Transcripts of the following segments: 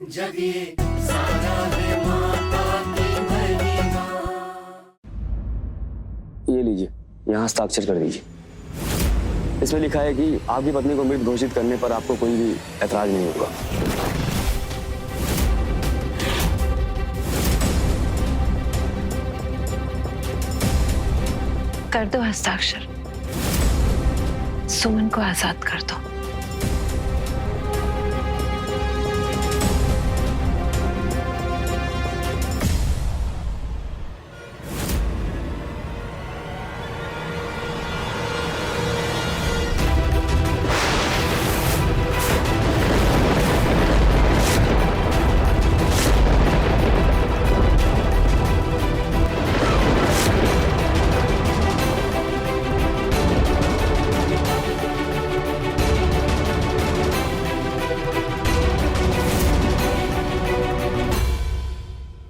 जगिए सारा है माता की महिमा। ये लीजिए, यहाँ हस्ताक्षर कर दीजिए। इसमें लिखा है कि आपकी पत्नी को मृत घोषित करने पर आपको कोई भी ऐतराज नहीं होगा। कर दो हस्ताक्षर, सुमन को आजाद कर दो।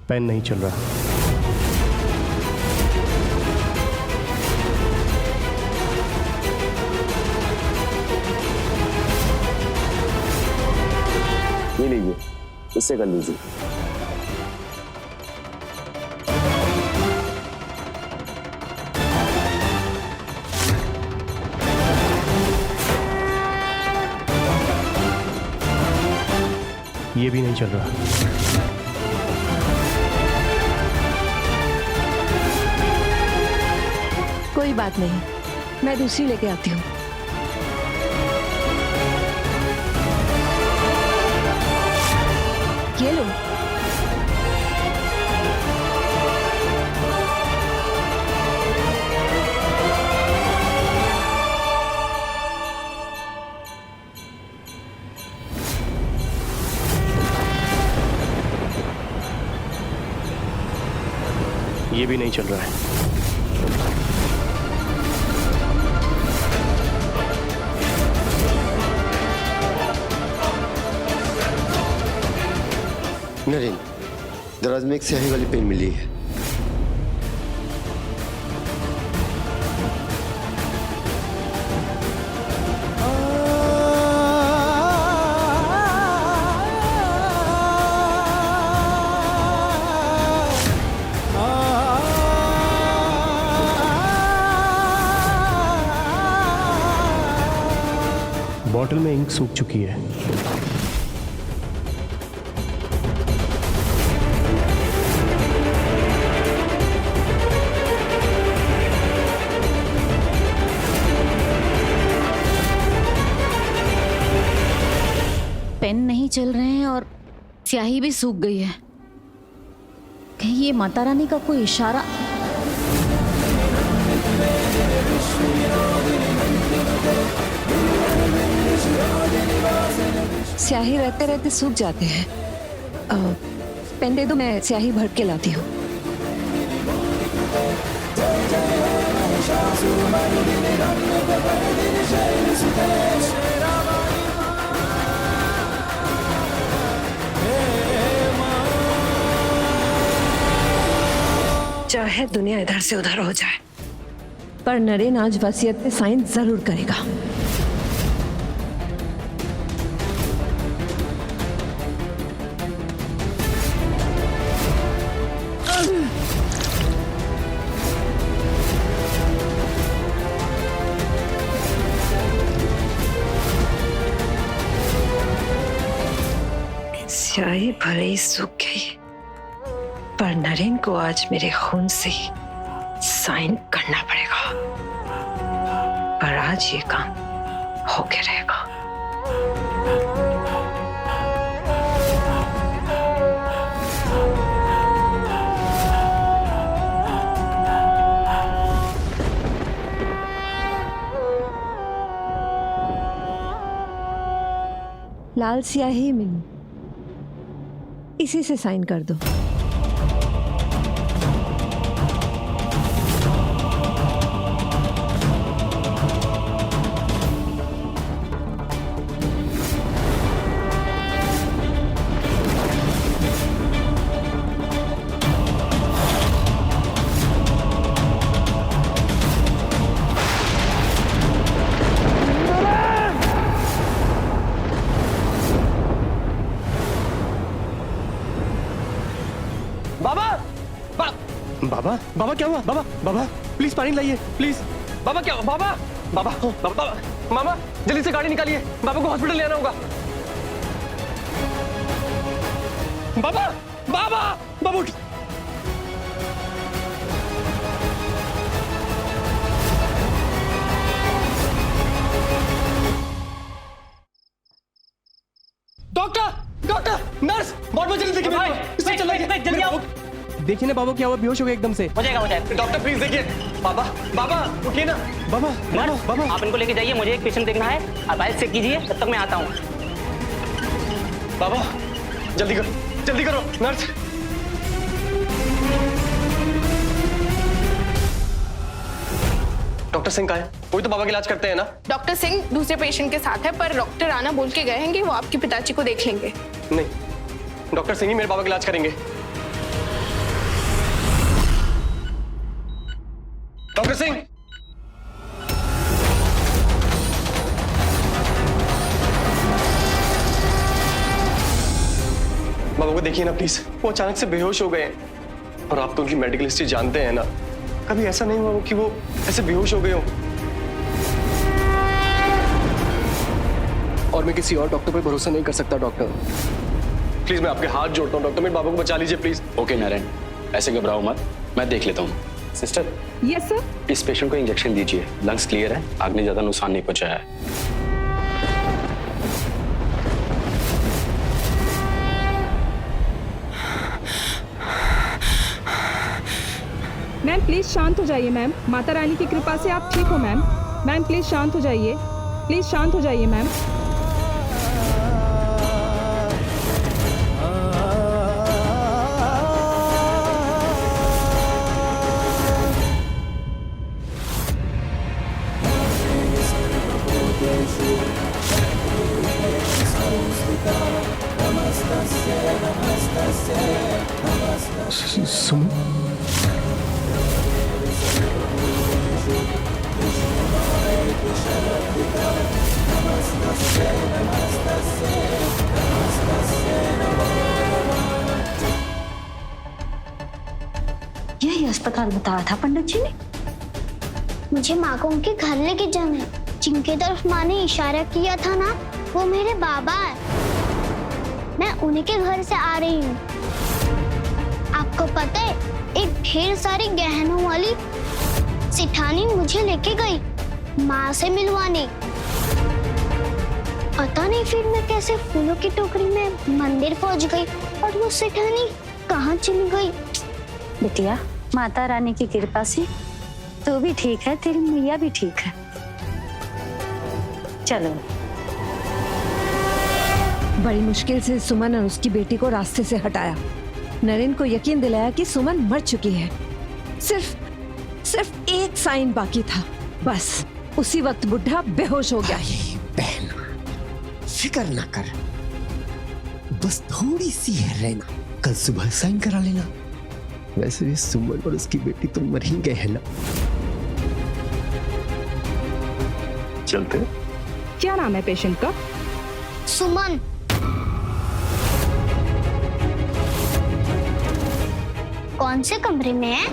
पेन नहीं चल रहा। ये लीजिए, इससे कर लीजिए। ये भी नहीं चल रहा। कोई बात नहीं, मैं दूसरी लेके आती हूँ। ये लो। ये भी नहीं चल रहा है। नरेन, दराज में एक स्याही वाली पेन मिली है। बॉटल में इंक सूख चुकी है। पेन नहीं चल रहे हैं और स्याही भी सूख गई है। कहीं ये माता रानी का कोई इशारा? स्याही रहते रहते सूख जाते हैं। पेन दे दो, मैं स्याही भर के लाती हूँ। चाहे दुनिया इधर से उधर हो जाए, पर नरेन आज वसीयत पे साइन जरूर करेगा। स्याही भले ही सूख गई, पर नरेन को आज मेरे खून से साइन करना पड़ेगा। पर आज ये काम होके रहेगा। लाल स्याही मिली, इसी से साइन कर दो। बाबा बाबा बाबा क्या हुआ? बाबा बाबा प्लीज पानी लाइए प्लीज। बाबा क्या? बाबा बाबा बाबा मामा जल्दी से गाड़ी निकालिए, बाबा को हॉस्पिटल ले आना होगा। बाबा बाबा बाबा उठ। डॉक्टर डॉक्टर नर्स बहुत जल्दी देखिए मेरे को। इससे चलाइए जल्दी आओ। देखिए ना बाबा क्या हुआ, बेहोश हो गए एकदम से। हो जाएगा। डॉक्टर प्लीज देखिए। बाबा बाबा उठिए ना। बाबा बाबा बाबा आप इनको लेके जाइए, मुझे एक पेशेंट देखना है। आप आइस चेक कीजिए, तब तक मैं आता हूँ। बाबा जल्दी करो नर्स। डॉक्टर सिंह कहाँ है? वही तो बाबा का इलाज करते हैं ना। डॉक्टर सिंह दूसरे पेशेंट के साथ है, पर डॉक्टर आना बोल के गए हैं कि वो आपके पिताजी को देख लेंगे। नहीं, डॉक्टर सिंह ही मेरे बाबा का इलाज करेंगे। डॉक्टर सिंह बाबा को देखिए ना प्लीज, वो अचानक से बेहोश हो गए हैं। और आप तो उनकी मेडिकल हिस्ट्री जानते हैं ना, कभी ऐसा नहीं हुआ कि वो ऐसे बेहोश हो गए हो। और मैं किसी और डॉक्टर पे भरोसा नहीं कर सकता। डॉक्टर प्लीज मैं आपके हाथ जोड़ता हूँ डॉक्टर, मेरे बाबा को बचा लीजिए प्लीज। ओके नारायण, ऐसे घबराओ मत, मैं देख लेता हूँ। Sister yes sir. इस पेशेंट को इंजेक्शन दीजिए, लंग्स क्लियर है, आग ने ज्यादा नुकसान नहीं पहुंचाया है। मैम प्लीज शांत हो जाइए मैम, माता रानी की कृपा से आप ठीक हो मैम। मैम प्लीज शांत हो जाइए, प्लीज शांत हो जाइए मैम। सुन यही अस्पताल बताया था पंडित जी ने। मुझे माँ को उनके घर लेके जाना है। जिनके तरफ माँ ने इशारा किया था ना, वो मेरे बाबा है। मैं उन्हीं के घर से आ रही हूँ। आपको पता है, एक ढेर सारी गहनों वाली सिठानी मुझे लेके गई माँ से मिलवाने। पता नहीं फिर मैं कैसे फूलों की टोकरी में मंदिर पहुँच गई और वो सिठानी कहाँ चली गई। बिटिया, माता रानी की कृपा से तू भी ठीक है, तेरी मैया भी ठीक है। चलो। बड़ी मुश्किल से सुमन और उसकी बेटी को रास्ते से हटाया। नरेन को यकीन दिलाया कि सुमन मर चुकी है। सिर्फ एक साइन बाकी था, बस उसी वक्त बुढ़ा बेहोश हो गया। बहन फिक्र ना कर, बस थोड़ी सी है रहना, कल सुबह साइन करा लेना। वैसे भी सुमन और उसकी बेटी तो मर ही गए हैं ना। चलते। क्या नाम है पेशेंट का? सुमन। कौन से कमरे में है?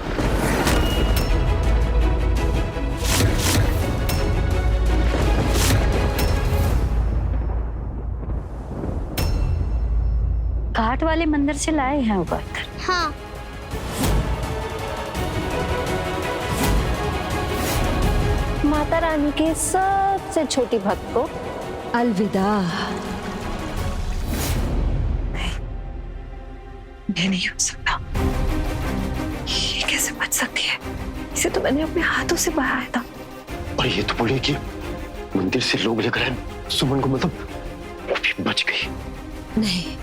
घाट वाले मंदिर से लाए हैं ऊपर। हाँ। माता रानी के सबसे छोटी भक्त को अलविदा। मैं नहीं हो सकता, ये कैसे बच सकती है? इसे तो मैंने अपने हाथों से बहाया था। और ये तो बोले कि मंदिर से लोग लेकर आए सुमन को, मतलब वो भी बच गई। नहीं,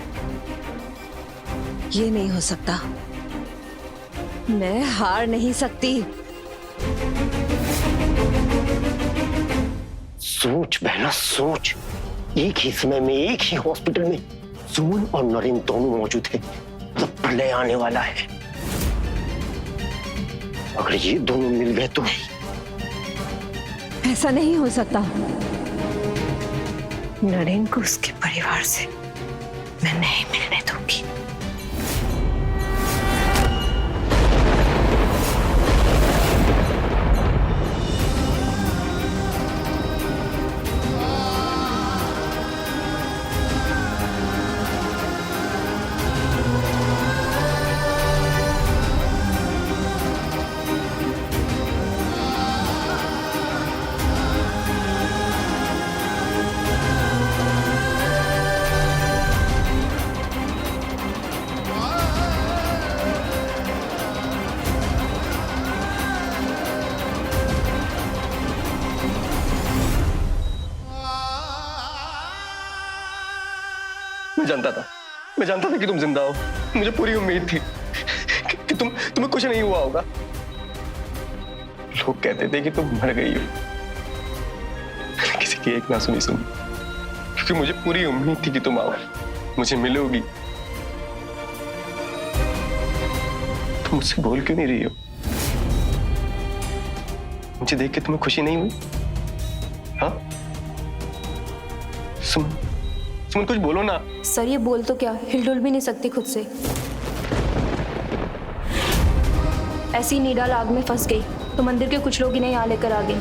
ये नहीं हो सकता। मैं हार नहीं सकती। सोच बहना सोच, एक ही समय में एक ही हॉस्पिटल में सुमन और नरेन दोनों मौजूद हैं। मतलब प्रलय आने वाला है। अगर ये दोनों मिल गए तो ऐसा नहीं हो सकता। नरेन को उसके परिवार से मैं नहीं मिलने दूंगी। जानता था कि तुम जिंदा हो। मुझे पूरी उम्मीद थी कि तुम्हें कुछ नहीं हुआ होगा। लोग कहते थे कि तुम मर गई हो, किसी की एक ना सुनी, क्योंकि मुझे पूरी उम्मीद थी कि तुम आओ, मुझे मिलोगी। तुम मुझसे बोल क्यों नहीं रही हो? मुझे देख के तुम्हें खुशी नहीं हुई? हाँ सुमन कुछ बोलो ना। सर ये बोल तो क्या, हिलडुल भी नहीं सकती खुद से। ऐसी नीडाल आग में फंस गई तो मंदिर के कुछ लोग इन्हें यहाँ लेकर आ गए।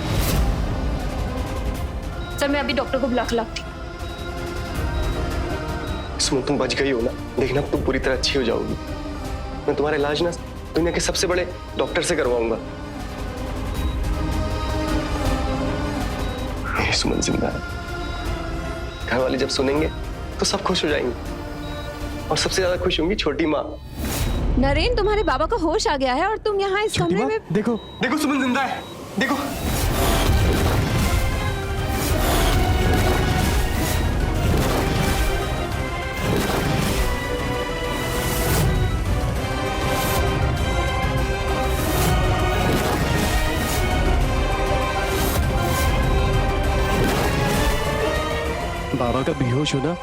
सर मैं अभी डॉक्टर को बुला के लाती। सुमन तुम बच गई हो ना, देखना तुम पूरी तरह अच्छी हो जाओगी। मैं तुम्हारा इलाज ना दुनिया के सबसे बड़े डॉक्टर से करवाऊंगा। सुमन जिंदा है। घर वाले जब सुनेंगे तो सब खुश हो जाएंगे, और सबसे ज्यादा खुश होंगी छोटी माँ। नरेन, तुम्हारे बाबा को होश आ गया है और तुम यहाँ इस कमरे में। देखो देखो सुमन जिंदा है, देखो। बाबा का बेहोश होना,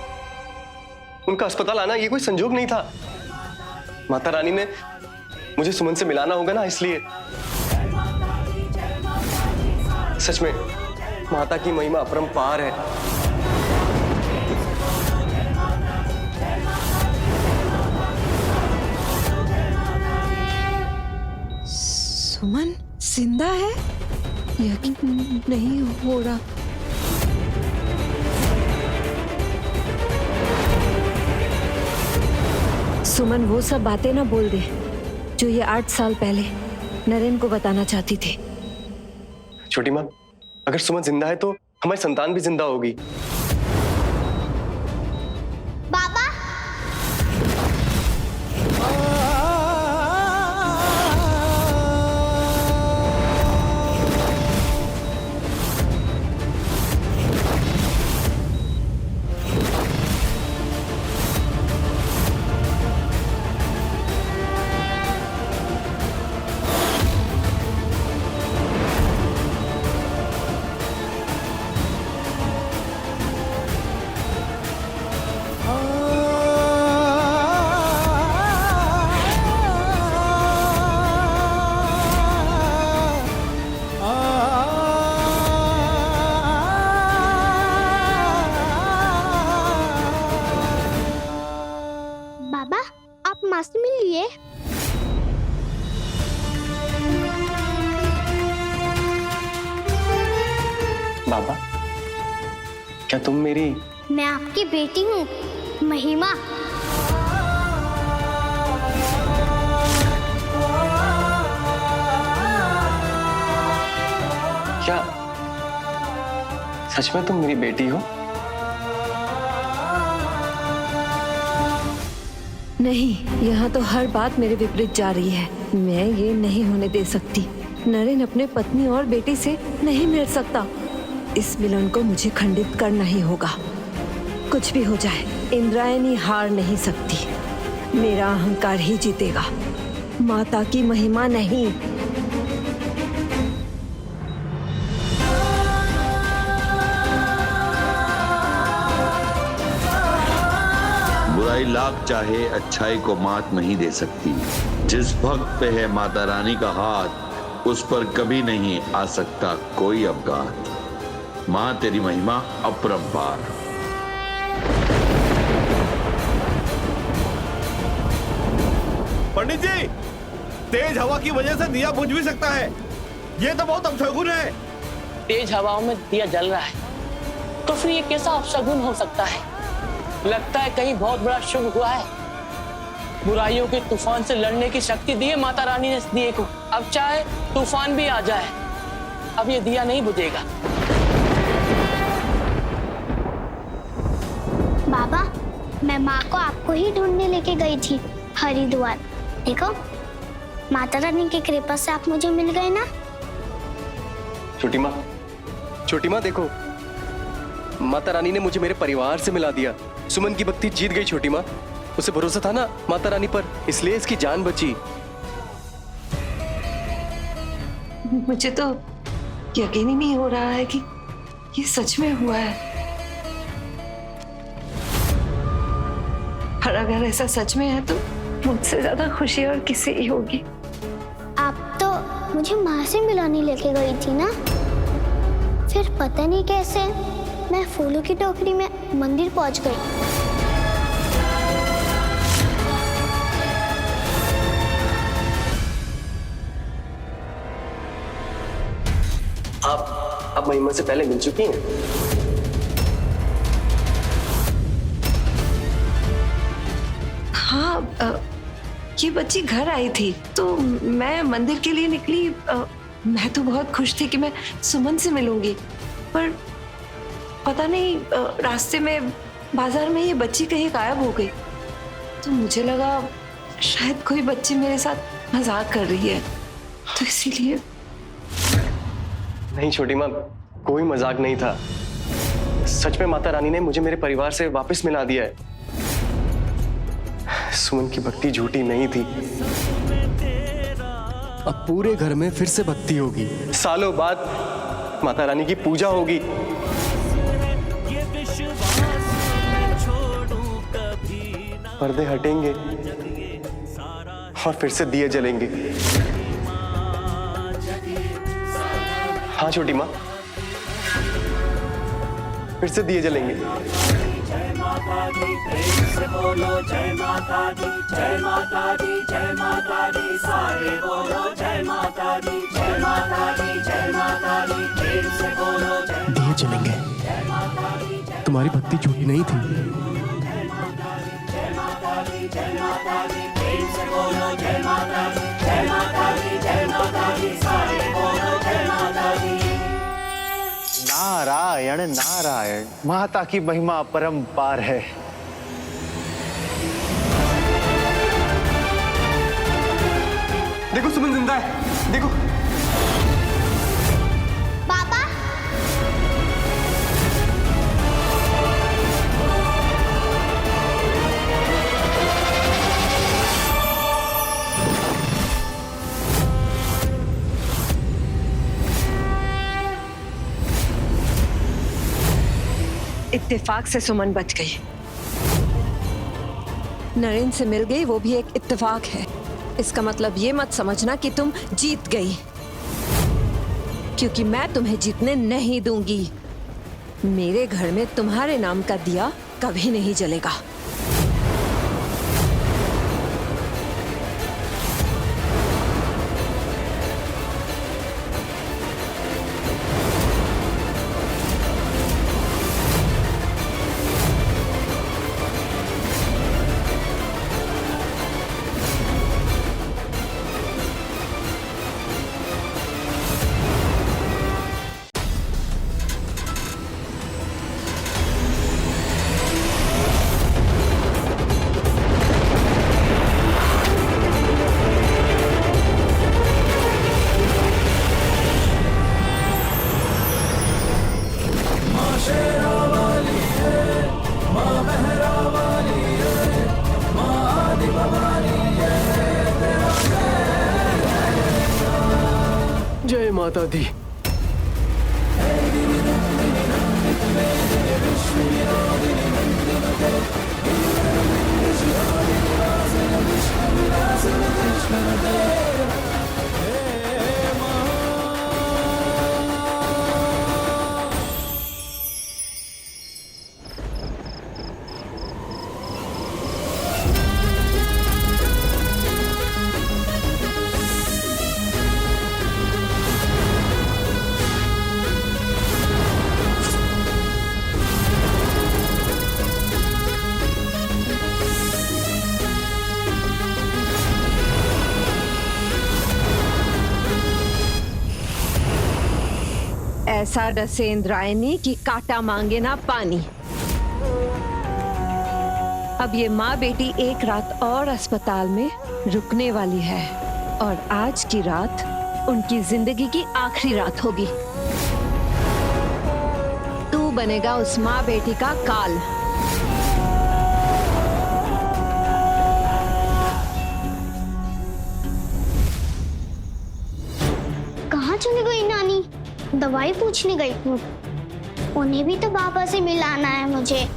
उनका अस्पताल आना, ये कोई संजोग नहीं था। माता रानी ने मुझे सुमन से मिलाना होगा ना, इसलिए। सच में माता की महिमा अपरंपार है। सुमन जिंदा है? यकीन नहीं हो रहा। सुमन वो सब बातें ना बोल दे जो ये 8 साल पहले नरेन को बताना चाहती थी। छोटी माँ, अगर सुमन जिंदा है तो हमारी संतान भी जिंदा होगी। बाबा माँ से मिल लिए। बाबा, क्या तुम मेरी? मैं आपकी बेटी हूँ, महिमा। क्या सच में तुम मेरी बेटी हो? नहीं, यहाँ तो हर बात मेरे विपरीत जा रही है। मैं ये नहीं होने दे सकती। नरेन अपने पत्नी और बेटी से नहीं मिल सकता। इस मिलन को मुझे खंडित करना ही होगा। कुछ भी हो जाए, इंद्रायणी हार नहीं सकती। मेरा अहंकार ही जीतेगा, माता की महिमा नहीं। बुराई लाख चाहे अच्छाई को मात नहीं दे सकती। जिस भक्त पे है माता रानी का हाथ, उस पर कभी नहीं आ सकता कोई अपघात। माँ तेरी महिमा अपरंपार। पंडित जी, तेज हवा की वजह से दिया बुझ भी सकता है। ये तो बहुत अपशगुन है। तेज हवाओं में दिया जल रहा है तो फिर ये कैसा अपशगुन हो सकता है? लगता है कहीं बहुत बड़ा शुभ हुआ है। बुराइयों के तूफान से लड़ने की शक्ति दी है माता रानी ने इस दिए को। अब चाहे तूफान भी आ जाए, अब ये दिया नहीं बुझेगा। बाबा, मैं माँ को आपको ही ढूंढने लेके गई थी हरिद्वार। देखो, माता रानी की कृपा से आप मुझे मिल गए ना। छोटी माँ देखो, माता रानी ने मुझे मेरे परिवार से मिला दिया। सुमन की भक्ति जीत गई छोटी माँ। उसे भरोसा था ना माता रानी पर, इसलिए इसकी जान बची। मुझे तो यकीन ही नहीं हो रहा है कि ये सच में हुआ है। और अगर ऐसा सच में है तो मुझसे ज्यादा खुशी और किसी ही होगी। आप तो मुझे माँ से मिलाने लेके गई थी ना, फिर पता नहीं कैसे मैं फूलों की टोकरी में मंदिर पहुंच गई। आप महिमा से पहले मिल चुकी हैं? हाँ, ये बच्ची घर आई थी तो मैं मंदिर के लिए निकली। मैं तो बहुत खुश थी कि मैं सुमन से मिलूंगी, पर पता नहीं रास्ते में बाजार में ये बच्ची कहीं गायब हो गई। तो मुझे लगा शायद कोई बच्ची मेरे साथ मजाक कर रही है, तो इसीलिए। नहीं छोटी माँ, कोई मजाक नहीं था। सच में माता रानी ने मुझे मेरे परिवार से वापस मिला दिया है। सुमन की भक्ति झूठी नहीं थी। अब पूरे घर में फिर से भक्ति होगी। सालों बाद माता रानी की पूजा होगी। पर्दे हटेंगे और फिर से दिए जलेंगे। हाँ छोटी माँ, फिर से दिए जलेंगे। जय माता दी, प्रेम से बोलो जय माता दी, जय माता दी, जय माता दी, सारे बोलो जय माता दी, जय माता दी, जय माता दी, प्रेम से बोलो जय। दिए जलेंगे। तुम्हारी भक्ति झूठी नहीं थी। जय माता दी, जय माता दी, जय माता दी, प्रेम से बोलो जय माता दी, जय माता दी, जय माता दी, सारे बोलो जय माता दी। नारायण नारायण, माता की महिमा परंपार है। देखो सुमन जिंदा है, देखो। पापा, इत्तेफाक से सुमन बच गई। नरेंद्र से मिल गई, वो भी एक इत्तेफाक है। इसका मतलब ये मत समझना कि तुम जीत गई, क्योंकि मैं तुम्हें जीतने नहीं दूंगी। मेरे घर में तुम्हारे नाम का दिया कभी नहीं जलेगा। जय माता दी। ऐसा डसे इंद्रायणी कि काटा मांगे ना पानी। अब ये माँ बेटी एक रात और अस्पताल में रुकने वाली है, और आज की रात उनकी जिंदगी की आखिरी रात होगी। तू बनेगा उस माँ बेटी का काल। दवाई पूछने गई हूँ। उन्हें भी तो पापा से मिलाना है मुझे।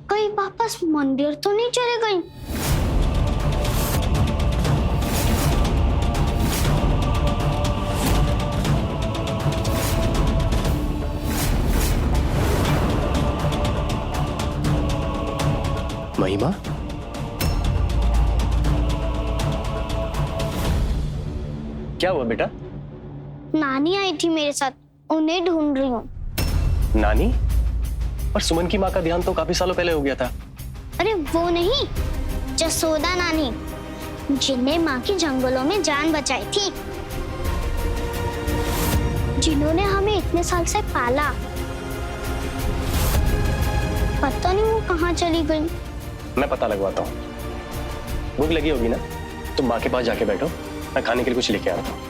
कहीं वापस मंदिर तो नहीं चले गई? महिमा, क्या हुआ बेटा? नानी आई थी मेरे साथ, उन्हें ढूंढ रही हूँ। नानी? और सुमन की माँ का ध्यान तो काफी सालों पहले हो गया था। अरे वो नहीं, जसोदा नानी, जिन्हें माँ की जंगलों में जान बचाई थी, जिन्होंने हमें इतने साल से पाला। पता नहीं वो कहाँ चली गई। मैं पता लगवाता हूँ। भूख लगी होगी ना, तुम माँ के पास जाके बैठो, मैं खाने के लिए कुछ लेके आता हूँ।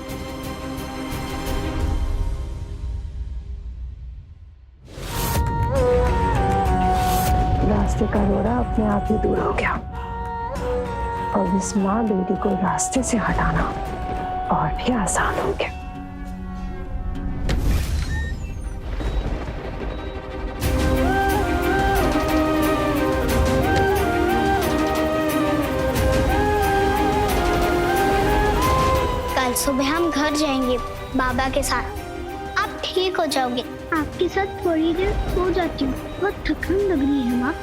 रास्ते का रोड़ा अपने आप ही दूर हो गया और इस माँ बेटी को रास्ते से हटाना और भी आसान हो गया। कल सुबह हम घर जाएंगे बाबा के साथ। आप ठीक हो जाओगे। आपके साथ थोड़ी देर सो जाती हूँ, बहुत थकान लग रही है माँ।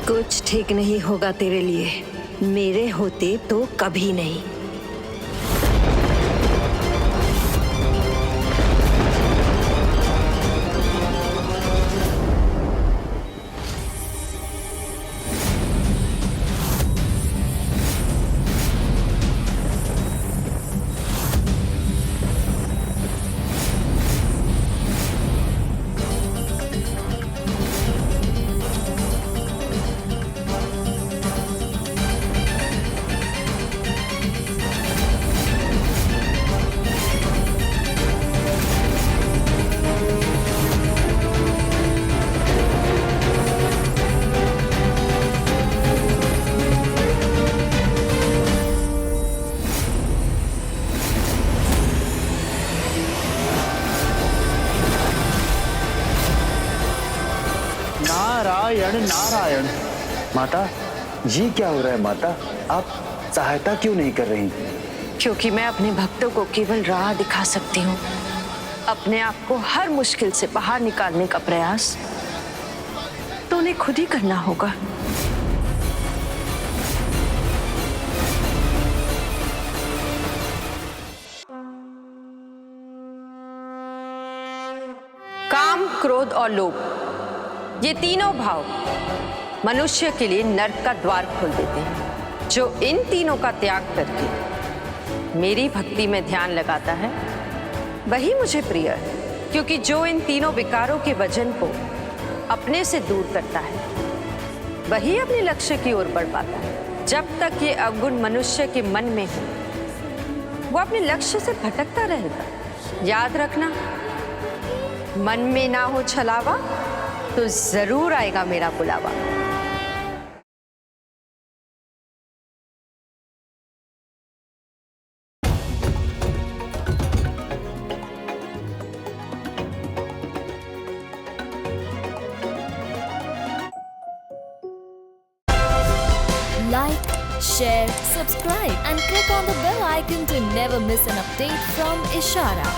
कुछ ठीक नहीं होगा तेरे लिए, मेरे होते तो कभी नहीं। नारायण नारायण। माता, ये क्या हो रहा है माता? आप सहायता क्यों नहीं कर रही? क्योंकि मैं अपने भक्तों को केवल राह दिखा सकती हूँ। अपने आप को हर मुश्किल से बाहर निकालने का प्रयास तो उन्हें खुद ही करना होगा। काम, क्रोध और लोभ, ये तीनों भाव मनुष्य के लिए नर्क का द्वार खोल देते हैं। जो इन तीनों का त्याग करके मेरी भक्ति में ध्यान लगाता है वही मुझे प्रिय है, क्योंकि जो इन तीनों विकारों के वजन को अपने से दूर करता है वही अपने लक्ष्य की ओर बढ़ पाता है। जब तक ये अवगुण मनुष्य के मन में हो, वो अपने लक्ष्य से भटकता रहेगा। याद रखना, मन में ना हो छलावा तो जरूर आएगा मेरा बुलावा। Like, share, subscribe and click on the bell icon to never miss an update from Ishara.